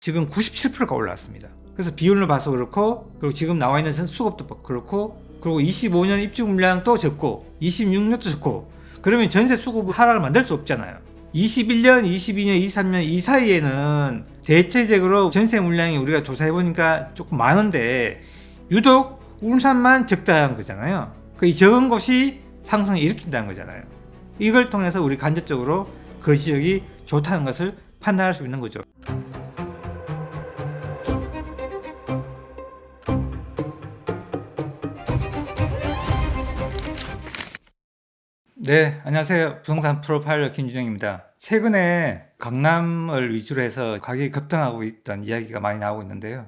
지금 97%가 올라왔습니다. 그래서 비율로 봐서 그렇고, 그리고 지금 나와 있는 수급도 그렇고, 그리고 25년 입주 물량도 적고 26년도 적고, 그러면 전세 수급 하락을 만들 수 없잖아요. 21년, 22년, 23년 이 사이에는 대체적으로 전세 물량이 우리가 조사해보니까 조금 많은데 유독 울산만 적다는 거잖아요. 그 적은 곳이 상승을 일으킨다는 거잖아요. 이걸 통해서 우리 간접적으로 그 지역이 좋다는 것을 판단할 수 있는 거죠. 네, 안녕하세요. 부동산 프로파일러 김준영입니다. 최근에 강남을 위주로 해서 가격이 급등하고 있던 이야기가 많이 나오고 있는데요.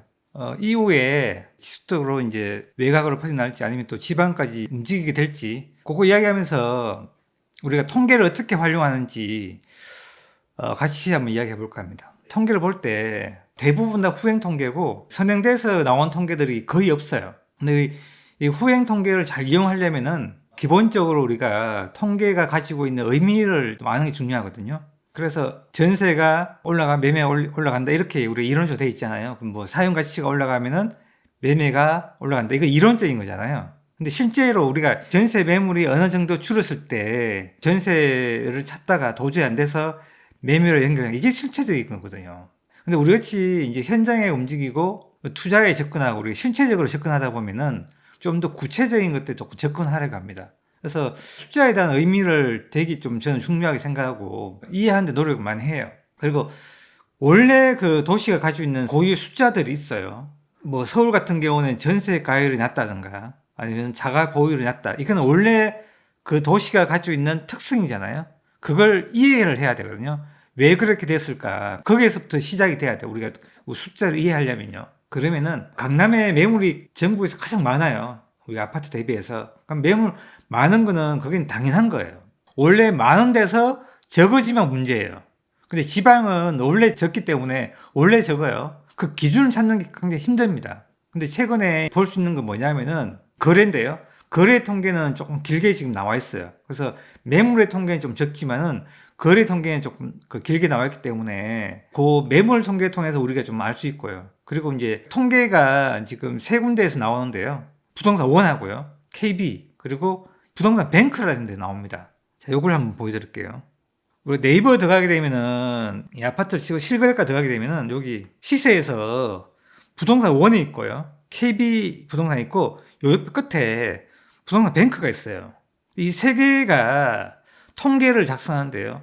이후에 지속적으로 이제 외곽으로 퍼져나갈지 아니면 또 지방까지 움직이게 될지, 그거 이야기하면서 우리가 통계를 어떻게 활용하는지 같이 한번 이야기해 볼까 합니다. 통계를 볼 때 대부분 다 후행 통계고 선행돼서 나온 통계들이 거의 없어요. 근데 이 후행 통계를 잘 이용하려면은 기본적으로 우리가 통계가 가지고 있는 의미를 아는 게 중요하거든요. 그래서 전세가 매매가 올라간다 이렇게 우리 이론적으로 돼 있잖아요. 그럼 뭐 사용 가치가 올라가면은 매매가 올라간다. 이거 이론적인 거잖아요. 근데 실제로 우리가 전세 매물이 어느 정도 줄었을 때 전세를 찾다가 도저히 안 돼서 매매로 연결하는 이게 실체적인 거거든요. 근데 우리 같이 이제 현장에 움직이고 투자에 접근하고 우리 실체적으로 접근하다 보면은 좀 더 구체적인 것들 조금 접근하려고 합니다. 그래서 숫자에 대한 의미를 되게 좀 저는 중요하게 생각하고 이해하는데 노력을 많이 해요. 그리고 원래 그 도시가 가지고 있는 고유의 숫자들이 있어요. 뭐 서울 같은 경우는 전세 가율이 낮다든가 아니면 자가 보유율이 낮다. 이건 원래 그 도시가 가지고 있는 특성이잖아요. 그걸 이해를 해야 되거든요. 왜 그렇게 됐을까? 거기에서부터 시작이 돼야 돼. 우리가 숫자를 이해하려면요. 그러면은 강남에 매물이 전국에서 가장 많아요. 우리 아파트 대비해서. 그럼 매물 많은 거는 그건 당연한 거예요. 원래 많은 데서 적어지면 문제예요. 근데 지방은 원래 적기 때문에 원래 적어요. 그 기준을 찾는 게 굉장히 힘듭니다. 근데 최근에 볼 수 있는 건 뭐냐면은 거래인데요. 거래 통계는 조금 길게 지금 나와 있어요. 그래서 매물의 통계는 좀 적지만은 거래 통계는 조금 길게 나와 있기 때문에 그 매물 통계 통해서 우리가 좀 알 수 있고요. 그리고 이제 통계가 지금 세 군데에서 나오는데요. 부동산 원하고요. KB 그리고 부동산 뱅크라는 데 나옵니다. 자, 요걸 한번 보여드릴게요. 우리 네이버 들어가게 되면은 이 아파트를 치고 실거래가 들어가게 되면은 여기 시세에서 부동산 원이 있고요. KB 부동산이 있고 요 옆 끝에 부동산 뱅크가 있어요. 이 세 개가 통계를 작성하는데요.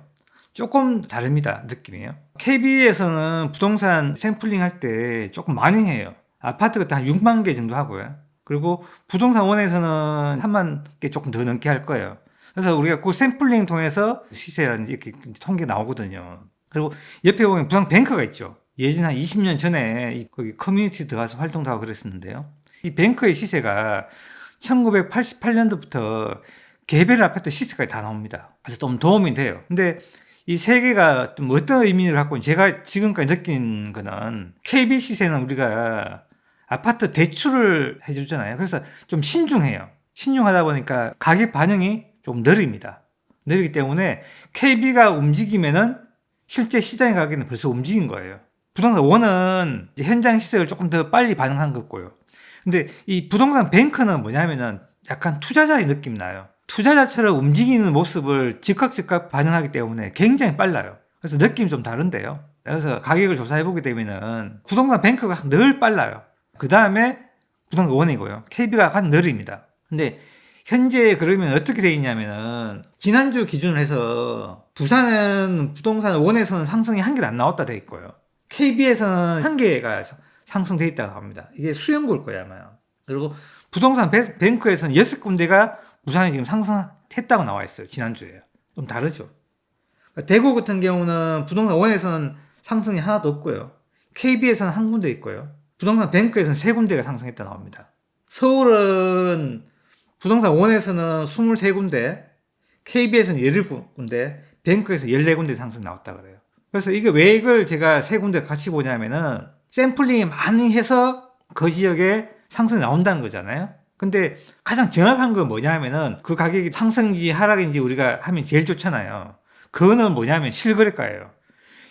조금 다릅니다. 느낌이에요. KB에서는 부동산 샘플링 할 때 조금 많이 해요. 아파트가 한 6만 개 정도 하고요. 그리고 부동산 원에서는 3만 개 조금 더 넘게 할 거예요. 그래서 우리가 그 샘플링 통해서 시세라든지 이렇게 통계 나오거든요. 그리고 옆에 보면 부동산 뱅크가 있죠. 예전 한 20년 전에 거기 커뮤니티 들어가서 활동도 하고 그랬었는데요. 이 뱅크의 시세가 1988년도부터 개별 아파트 시세까지 다 나옵니다. 그래서 좀 도움이 돼요. 근데 이 세 개가 좀 어떤 의미를 갖고 제가 지금까지 느낀 거는 KB 시세는 우리가 아파트 대출을 해주잖아요. 그래서 좀 신중해요. 신중하다 보니까 가격 반영이 좀 느립니다. 느리기 때문에 KB가 움직이면은 실제 시장의 가격은 벌써 움직인 거예요. 부동산 원은 현장 시세를 조금 더 빨리 반영한 거고요. 근데 이 부동산 뱅크는 뭐냐면은 약간 투자자의 느낌 나요. 투자자처럼 움직이는 모습을 즉각 반영하기 때문에 굉장히 빨라요. 그래서 느낌이 좀 다른데요. 그래서 가격을 조사해보게 되면은 부동산 뱅크가 늘 빨라요. 그 다음에 부동산 원이고요. KB가 한 느립니다. 근데 현재 그러면 어떻게 되어 있냐면은 지난주 기준으로 해서 부산은 부동산 원에서는 상승이 한 개도 안 나왔다 돼 있고요. KB에서는 한 개가 상승돼 있다고 합니다. 이게 수영구일 거예요 아마요. 그리고 부동산 뱅크에서는 6군데가 부산이 지금 상승했다고 나와 있어요. 지난주에요. 좀 다르죠. 대구 같은 경우는 부동산 원에서는 상승이 하나도 없고요. KB에서는 한 군데 있고요. 부동산 뱅크에서는 세 군데가 상승했다 나옵니다. 서울은 부동산 원에서는 23군데, KB에서는 17군데, 뱅크에서 14군데 상승 나왔다 그래요. 그래서 이게 왜 이걸 제가 세 군데 같이 보냐면은 샘플링이 많이 해서 그 지역에 상승이 나온다는 거잖아요. 근데 가장 정확한 건 뭐냐면은 그 가격이 상승인지 하락인지 우리가 하면 제일 좋잖아요. 그거는 뭐냐면 실거래가예요.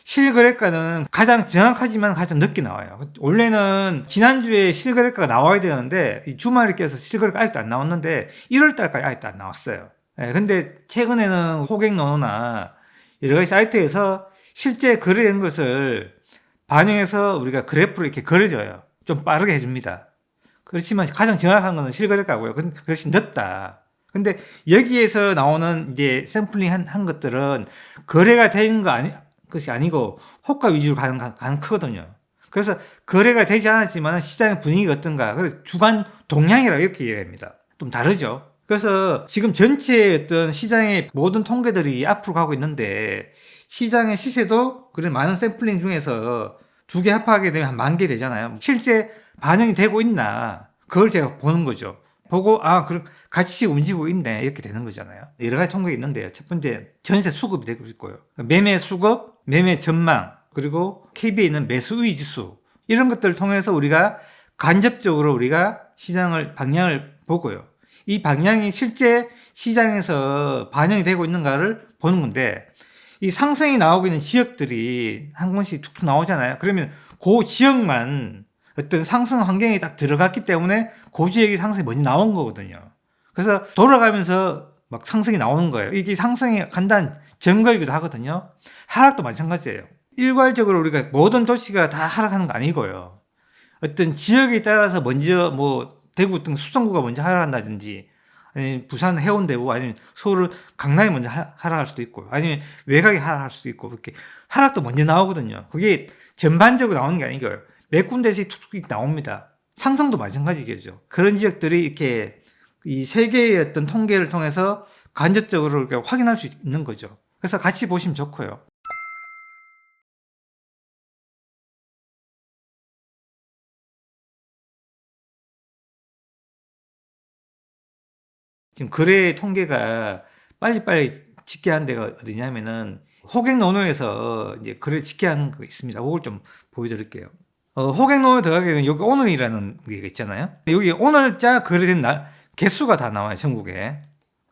실거래가는 가장 정확하지만 가장 늦게 나와요. 원래는 지난주에 실거래가가 나와야 되는데 이 주말에 껴서 실거래가 아직도 안 나왔는데 1월 달까지 아직도 안 나왔어요. 근데 최근에는 호갱노노나 여러 가지 사이트에서 실제 거래된 것을 반영해서 우리가 그래프로 이렇게 그려줘요. 좀 빠르게 해줍니다. 그렇지만 가장 정확한 거는 실거래가고요. 그것이 늦다. 근데 여기에서 나오는 이제 샘플링 한 것들은 거래가 된 것이 아니고 호가 위주로 가는 크거든요. 그래서 거래가 되지 않았지만 시장의 분위기가 어떤가. 그래서 주간 동향이라고 이렇게 얘기합니다. 좀 다르죠. 그래서 지금 전체 어떤 시장의 모든 통계들이 앞으로 가고 있는데 시장의 시세도 그런 많은 샘플링 중에서 두 개 합하게 되면 한 10,000개 되잖아요. 실제 반영이 되고 있나 그걸 제가 보는 거죠. 보고 그럼 같이 움직이고 있네 이렇게 되는 거잖아요. 여러 가지 통계가 있는데요. 첫 번째 전세 수급이 되고 있고요. 매매 수급, 매매 전망, 그리고 KB에 있는 매수 우위 지수 이런 것들을 통해서 우리가 간접적으로 우리가 시장을 방향을 보고요. 이 방향이 실제 시장에서 반영이 되고 있는가를 보는 건데 이 상승이 나오고 있는 지역들이 한 번씩 툭툭 나오잖아요. 그러면 그 지역만 어떤 상승 환경에 딱 들어갔기 때문에 그 지역이 상승이 먼저 나온 거거든요. 그래서 돌아가면서 막 상승이 나오는 거예요. 이게 상승이 간단 증거이기도 하거든요. 하락도 마찬가지예요. 일괄적으로 우리가 모든 도시가 다 하락하는 거 아니고요. 어떤 지역에 따라서 먼저 대구 등 수성구가 먼저 하락한다든지 아니면 부산 해운대구 아니면 서울 강남이 먼저 하락할 수도 있고 아니면 외곽이 하락할 수도 있고 그렇게 하락도 먼저 나오거든요. 그게 전반적으로 나오는 게 아니고요. 몇 군데씩 툭툭 나옵니다. 상승도 마찬가지겠죠. 그런 지역들이 이렇게 이 세 개의 어떤 통계를 통해서 간접적으로 이렇게 확인할 수 있는 거죠. 그래서 같이 보시면 좋고요. 지금 거래 통계가 빨리빨리 집계한 데가 어디냐면은 호갱노노에서 이제 거래 집계한 거 있습니다. 그걸 좀 보여드릴게요. 호갱노노에 들어가게 되면 여기 오늘이라는 게 있잖아요. 여기 오늘자 거래된 날 개수가 다 나와요. 전국에.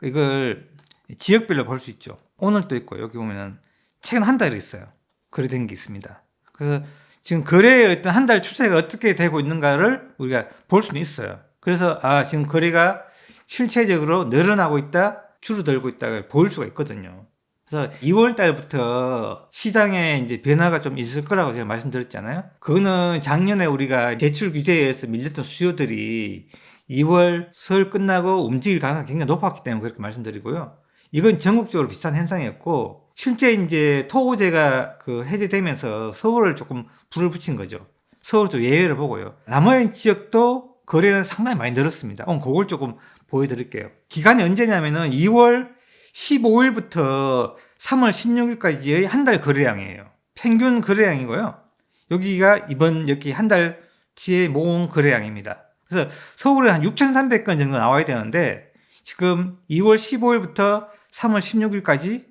이걸 지역별로 볼 수 있죠. 오늘도 있고 여기 보면은 최근 한 달이 있어요. 거래된 게 있습니다. 그래서 지금 거래의 어떤 한 달 추세가 어떻게 되고 있는가를 우리가 볼 수는 있어요. 그래서 지금 거래가 실체적으로 늘어나고 있다, 줄어들고 있다 보일 수가 있거든요. 그래서 2월 달부터 시장에 이제 변화가 좀 있을 거라고 제가 말씀드렸잖아요. 그거는 작년에 우리가 대출 규제에 의해서 밀렸던 수요들이 2월 설 끝나고 움직일 가능성이 굉장히 높았기 때문에 그렇게 말씀드리고요. 이건 전국적으로 비슷한 현상이었고, 실제 이제 토호제가 해제되면서 서울을 조금 불을 붙인 거죠. 서울 좀 예외를 보고요. 나머지 지역도 거래는 상당히 많이 늘었습니다. 그걸 조금 보여드릴게요. 기간이 언제냐면은 2월 15일부터 3월 16일까지의 한 달 거래량이에요. 평균 거래량이고요. 여기가 여기 한 달치의 모은 거래량입니다. 그래서 서울에 한 6,300건 정도 나와야 되는데 지금 2월 15일부터 3월 16일까지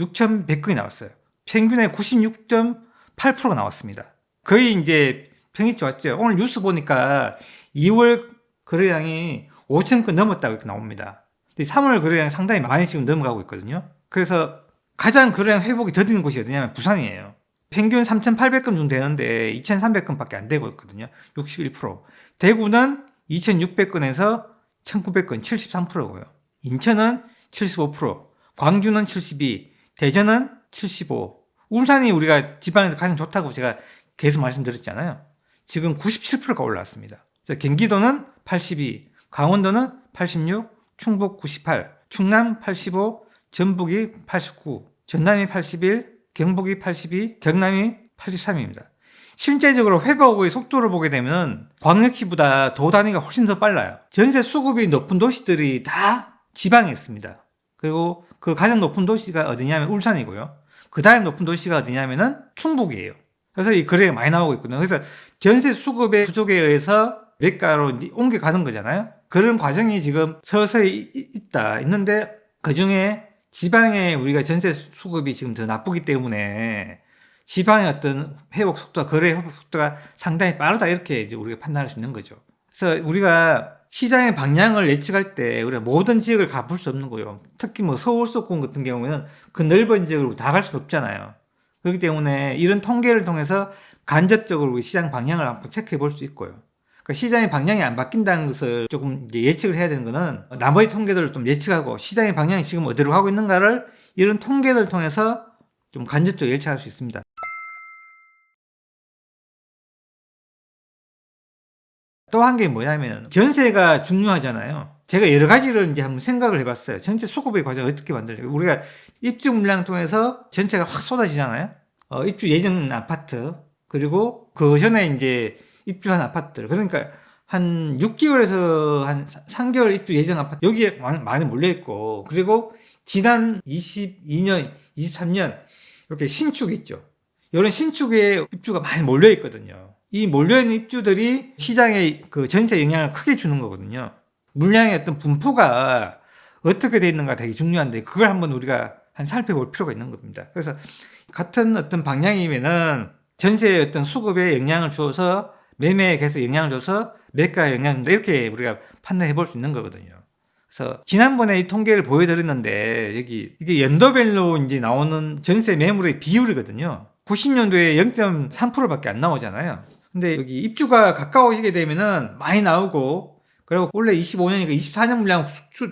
6,100건이 나왔어요. 평균의 96.8%가 나왔습니다. 거의 이제 평균치 왔죠. 오늘 뉴스 보니까 2월 거래량이 5,000건 넘었다고 이렇게 나옵니다. 3월 거래량이 상당히 많이 지금 넘어가고 있거든요. 그래서 가장 거래량 회복이 더디는 곳이 어디냐면 부산이에요. 평균 3,800건 정도 되는데 2,300건밖에 안 되고 있거든요. 61%. 대구는 2,600건에서 1,900건 73%고요. 인천은 75%, 광주는 72%, 대전은 75%. 울산이 우리가 지방에서 가장 좋다고 제가 계속 말씀드렸잖아요. 지금 97%가 올라왔습니다. 그래서 경기도는 82, 강원도는 86, 충북 98, 충남 85, 전북이 89, 전남이 81, 경북이 82, 경남이 83입니다. 실제적으로 회복의 속도를 보게 되면 광역시보다 도 단위가 훨씬 더 빨라요. 전세 수급이 높은 도시들이 다 지방에 있습니다. 그리고 그 가장 높은 도시가 어디냐면 울산이고요. 그 다음 높은 도시가 어디냐면은 충북이에요. 그래서 이 거래가 많이 나오고 있거든요. 그래서 전세 수급의 부족에 의해서 매가로 옮겨가는 거잖아요. 그런 과정이 지금 서서히 있는데 그 중에 지방에 우리가 전세 수급이 지금 더 나쁘기 때문에 지방의 어떤 회복 속도가, 거래 회복 속도가 상당히 빠르다 이렇게 이제 우리가 판단할 수 있는 거죠. 그래서 우리가 시장의 방향을 예측할 때 우리가 모든 지역을 가볼 수 없는 거예요. 특히 서울 수도권 같은 경우에는 그 넓은 지역으로 다 갈 수 없잖아요. 그렇기 때문에 이런 통계를 통해서 간접적으로 시장 방향을 한번 체크해 볼 수 있고요. 그러니까 시장의 방향이 안 바뀐다는 것을 조금 이제 예측을 해야 되는 거는 나머지 통계들을 좀 예측하고 시장의 방향이 지금 어디로 가고 있는가를 이런 통계를 통해서 좀 간접적으로 예측할 수 있습니다. 또 한 게 뭐냐면 전세가 중요하잖아요. 제가 여러 가지를 이제 한번 생각을 해봤어요. 전체 수급의 과정을 어떻게 만들까? 우리가 입주 물량 통해서 전세가 확 쏟아지잖아요. 입주 예정 아파트 그리고 그 전에 이제 입주한 아파트들 그러니까 한 6개월에서 한 3개월 입주 예정 아파트 여기에 많이 몰려 있고 그리고 지난 22년, 23년 이렇게 신축 있죠. 이런 신축에 입주가 많이 몰려 있거든요. 이 몰려있는 입주들이 시장에 그 전세 영향을 크게 주는 거거든요. 물량의 어떤 분포가 어떻게 돼 있는가 되게 중요한데 그걸 한번 우리가 살펴볼 필요가 있는 겁니다. 그래서 같은 어떤 방향이면은 전세의 어떤 수급에 영향을 줘서 매매에 계속 영향을 줘서 매가에 영향을 준다 이렇게 우리가 판단해 볼 수 있는 거거든요. 그래서 지난번에 이 통계를 보여드렸는데 여기 이게 연도별로 이제 나오는 전세 매물의 비율이거든요. 90년도에 0.3%밖에 안 나오잖아요. 근데 여기 입주가 가까워지게 되면은 많이 나오고 그리고 원래 25년이니까 24년 물량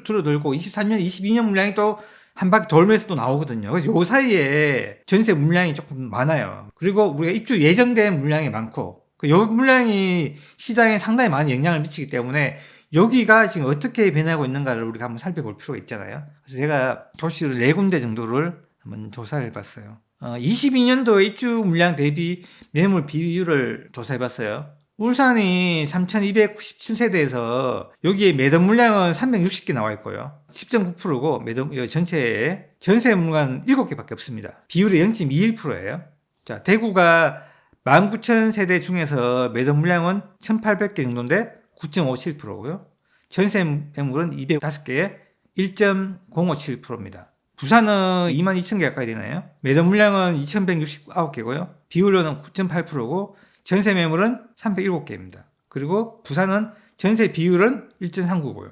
줄어들고 23년, 22년 물량이 또 한 바퀴 돌면서 또 나오거든요. 그래서 요 사이에 전세 물량이 조금 많아요. 그리고 우리가 입주 예정된 물량이 많고 요 물량이 시장에 상당히 많은 영향을 미치기 때문에 여기가 지금 어떻게 변하고 있는가를 우리가 한번 살펴볼 필요가 있잖아요. 그래서 제가 도시를 4군데 정도를 한번 조사를 해봤어요. 22년도 입주 물량 대비 매물 비율을 조사해봤어요. 울산이 3,297세대에서 여기에 매도 물량은 360개 나와 있고요. 10.9%고 매도 전체에 전세 물량 7개밖에 없습니다. 비율이 0.21%예요. 자, 대구가 19,000세대 중에서 매도 물량은 1,800개 정도인데 9.57%고요. 전세 매물은 205개에 1.057%입니다. 부산은 22,000개 가까이 되나요? 매도 물량은 2,169개고요. 비율로는 9.8%고 전세 매물은 307개입니다. 그리고 부산은 전세 비율은 1.39고요.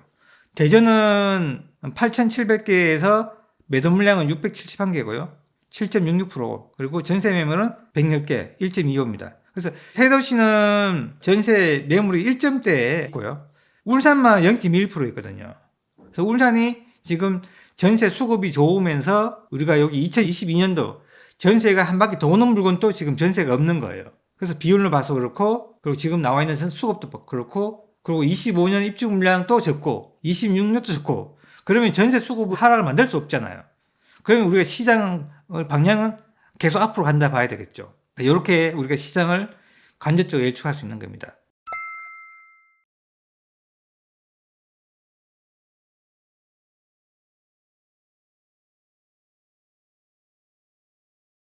대전은 8,700개에서 매도 물량은 671개고요. 7.66%고 그리고 전세 매물은 110개, 1.25입니다. 그래서 세 도시는 전세 매물이 1점대에 있고요. 울산만 0.1% 있거든요. 그래서 울산이 지금 전세 수급이 좋으면서 우리가 여기 2022년도 전세가 한 바퀴 도는 물건도 지금 전세가 없는 거예요. 그래서 비율로 봐서 그렇고 그리고 지금 나와 있는 수급도 그렇고 그리고 25년 입주 물량도 적고 26년도 적고 그러면 전세 수급 하락을 만들 수 없잖아요. 그러면 우리가 시장 방향은 계속 앞으로 간다 봐야 되겠죠. 이렇게 우리가 시장을 간접적으로 예측할 수 있는 겁니다.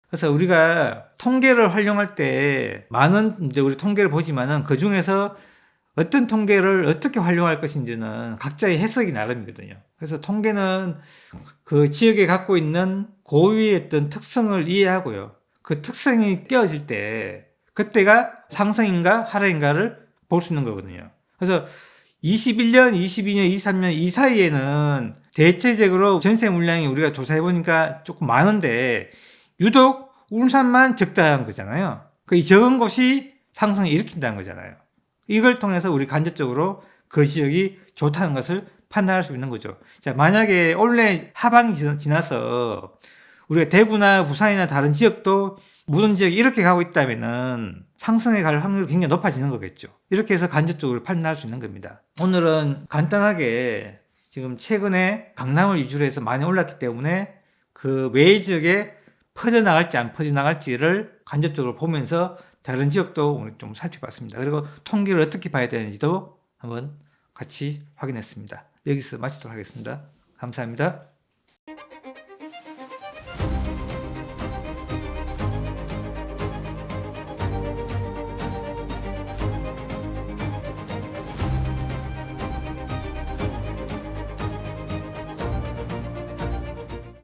그래서 우리가 통계를 활용할 때 많은 이제 우리 통계를 보지만은 그 중에서 어떤 통계를 어떻게 활용할 것인지는 각자의 해석이 나름이거든요. 그래서 통계는 그 지역에 갖고 있는 고유의 어떤 특성을 이해하고요. 그 특성이 깨어질 때 그때가 상승인가 하락인가를 볼 수 있는 거거든요. 그래서 21년, 22년, 23년 이 사이에는 대체적으로 전세 물량이 우리가 조사해보니까 조금 많은데 유독 울산만 적다는 거잖아요. 그 적은 곳이 상승을 일으킨다는 거잖아요. 이걸 통해서 우리 간접적으로 그 지역이 좋다는 것을 판단할 수 있는 거죠. 자, 만약에 올해 하반기 지나서 우리가 대구나 부산이나 다른 지역도 모든 지역이 이렇게 가고 있다면은 상승해 갈 확률이 굉장히 높아지는 거겠죠. 이렇게 해서 간접적으로 판단할 수 있는 겁니다. 오늘은 간단하게 지금 최근에 강남을 위주로 해서 많이 올랐기 때문에 그 외 지역에 퍼져나갈지 안 퍼져나갈지를 간접적으로 보면서 다른 지역도 오늘 좀 살펴봤습니다. 그리고 통계를 어떻게 봐야 되는지도 한번 같이 확인했습니다. 여기서 마치도록 하겠습니다. 감사합니다.